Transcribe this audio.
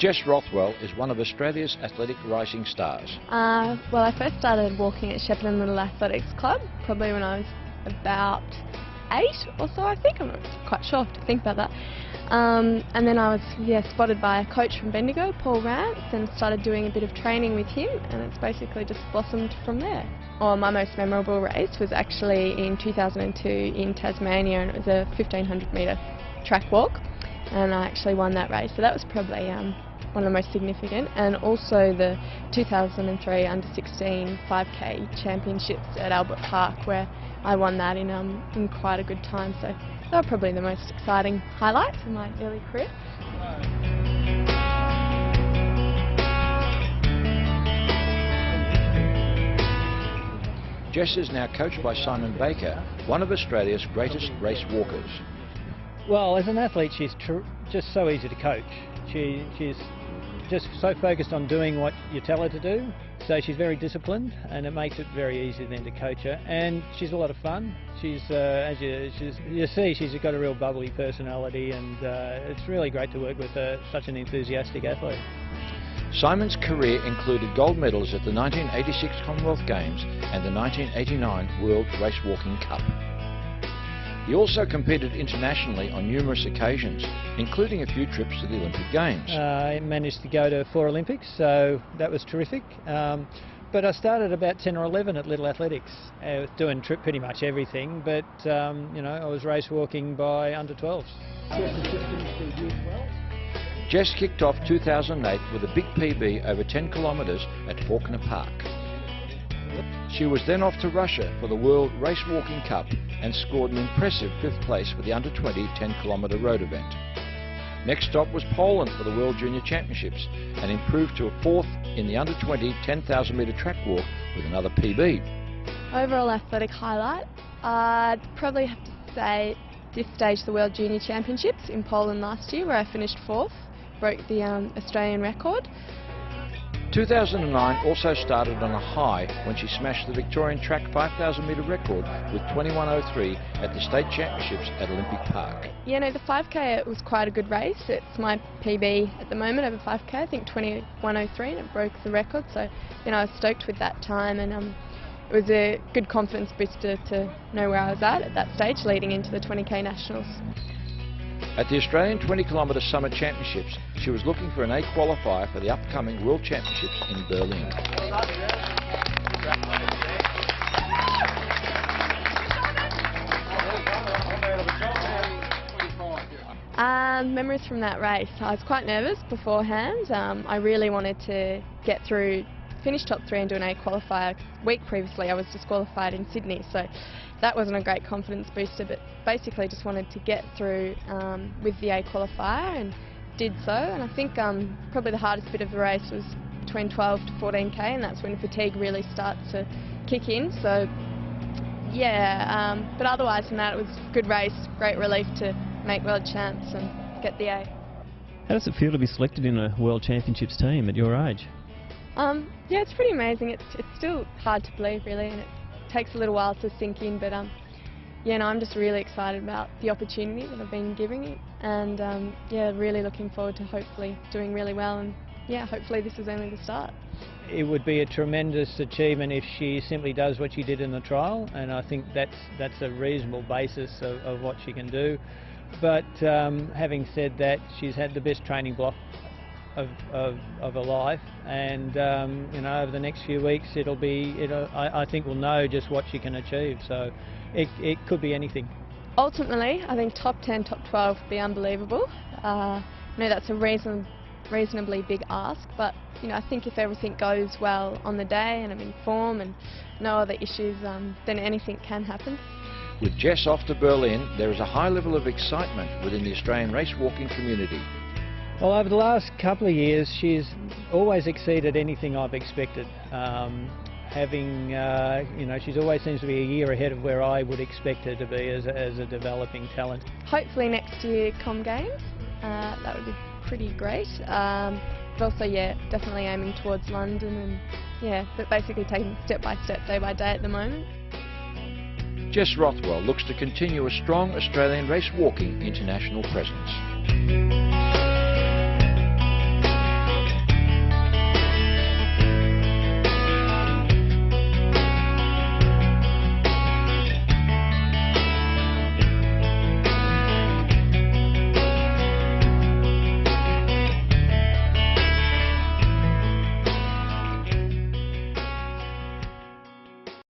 Jess Rothwell is one of Australia's athletic rising stars. Well, I first started walking at Shepparton Little Athletics Club probably when I was about 8 or so, I think. I'm not quite sure to think about that. And then I was spotted by a coach from Bendigo, Paul Rance, and started doing a bit of training with him, and it's basically just blossomed from there. Well, my most memorable race was actually in 2002 in Tasmania, and it was a 1500 metre track walk, and I actually won that race, so that was probably one of the most significant. And also the 2003 under-16 5k championships at Albert Park, where I won that in quite a good time, so they were probably the most exciting highlights of my early career. Jess is now coached by Simon Baker, one of Australia's greatest race walkers. Well, as an athlete, she's just so easy to coach. She's just so focused on doing what you tell her to do. So she's very disciplined, and it makes it very easy then to coach her. And she's a lot of fun. She's, as you see, she's got a real bubbly personality, and it's really great to work with such an enthusiastic athlete. Simon's career included gold medals at the 1986 Commonwealth Games and the 1989 World Racewalking Cup. He also competed internationally on numerous occasions, including a few trips to the Olympic Games. I managed to go to 4 Olympics, so that was terrific. But I started about 10 or 11 at Little Athletics, doing pretty much everything, but you know, I was race walking by under 12s. Jess kicked off 2008 with a big PB over 10 kilometres at Fawkner Park. She was then off to Russia for the World Racewalking Cup and scored an impressive 5th place for the under-20 10-kilometre road event. Next stop was Poland for the World Junior Championships and improved to a 4th in the under-20 10,000 metre track walk with another PB. Overall athletic highlight, I'd probably have to say this stage the World Junior Championships in Poland last year, where I finished 4th, broke the Australian record. 2009 also started on a high when she smashed the Victorian track 5,000 metre record with 21:03 at the State Championships at Olympic Park. Yeah, no, the 5k, it was quite a good race. It's my PB at the moment over 5k, I think 21:03, and it broke the record, so you know, I was stoked with that time, and it was a good confidence booster to know where I was at that stage leading into the 20k nationals. At the Australian 20-kilometre Summer Championships, she was looking for an A qualifier for the upcoming World Championships in Berlin. Memories from that race. I was quite nervous beforehand. I really wanted to get through, finish top 3 and do an A qualifier. A week previously I was disqualified in Sydney, so that wasn't a great confidence booster, but basically just wanted to get through with the A qualifier, and did so. And I think probably the hardest bit of the race was between 12 to 14k, and that's when fatigue really starts to kick in. So yeah, but otherwise than that, it was a good race, great relief to make World Champs and get the A. How does it feel to be selected in a World Championships team at your age? Yeah, it's pretty amazing. It's still hard to believe, really, and it takes a little while to sink in, but yeah, no, I'm just really excited about the opportunity that I've been given, and yeah, really looking forward to hopefully doing really well, and yeah, hopefully this is only the start. It would be a tremendous achievement if she simply does what she did in the trial, and I think that's a reasonable basis of what she can do. But having said that, she's had the best training block of her life, and you know, over the next few weeks I think we'll know just what she can achieve, so it could be anything. Ultimately, I think top 10, top 12 would be unbelievable. I know that's a reasonably big ask, but you know, I think if everything goes well on the day and I'm in form and no other issues, then anything can happen. With Jess off to Berlin, there is a high level of excitement within the Australian race walking community. Well, over the last couple of years, she's always exceeded anything I've expected. You know, she's always seems to be a year ahead of where I would expect her to be as a developing talent. Hopefully next year Com Games, that would be pretty great. But also, yeah, definitely aiming towards London, and yeah, but basically taking step by step, day by day at the moment. Jess Rothwell looks to continue a strong Australian race walking international presence.